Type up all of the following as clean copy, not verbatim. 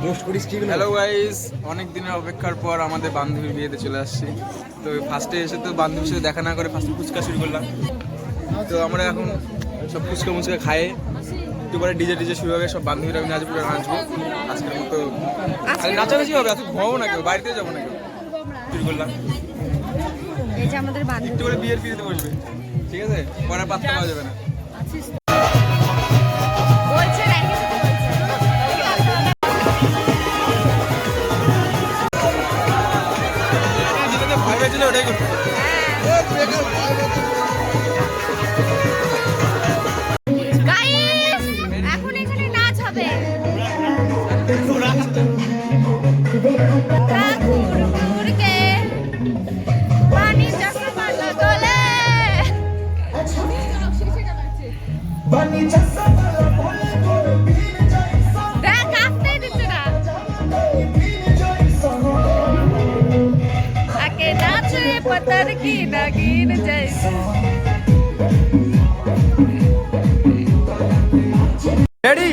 Hello guys, অনেক দিনের অপেক্ষার পর আমাদের বান্ধবীর বিয়েতে চলে আসছি। তো ফার্স্টে এসে তো বান্ধবীর সাথে দেখা না করে ফার্স্টে ফুচকা শুরু করলাম। তো আমরা এখন সব ফুচকা মুচকা খায়ে একটু পরে ডিজে শুরু হবে, সব বান্ধবীরা নাচবো নাচবো আজকের মতো। খালি নাচানাচি হবে, আজকে ঘুমাবো না কেউ, বাড়িতে যাবো না কেউ। শুরু করলাম এই যে আমাদের বান্ধবী একটু করে বিয়ের পিড়িতে বসবে, ঠিক আছে? পরে পাত্তা পাওয়া যাবে না। ওটাই করতে এখন এখানে নাচ হবে। पत्थर की नागिन जैसे रेडी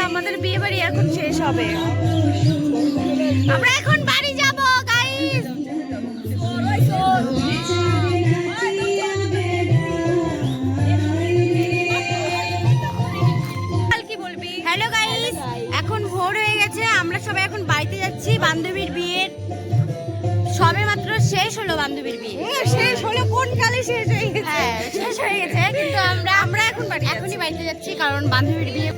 আমাদের বিয়ে বাড়ি এখন শেষ হবে, আমরা এখন বাড়ি যাব গাইস। কি বলবি? হ্যালো গাইস, এখন ভোর হয়ে গেছে, আমরা সবাই এখন বাড়িতে যাচ্ছি। বান্ধবীর বিয়ের সবে মাত্র শেষ হলো, বান্ধবীর বিয়ে শেষ হলো, কোন কালে শেষ হয়ে গেছে? হ্যাঁ শেষ হয়ে গেছে, কিন্তু আমরা এখন এখনই বাড়িতে যাচ্ছি কারণ বান্ধবীর বিয়ে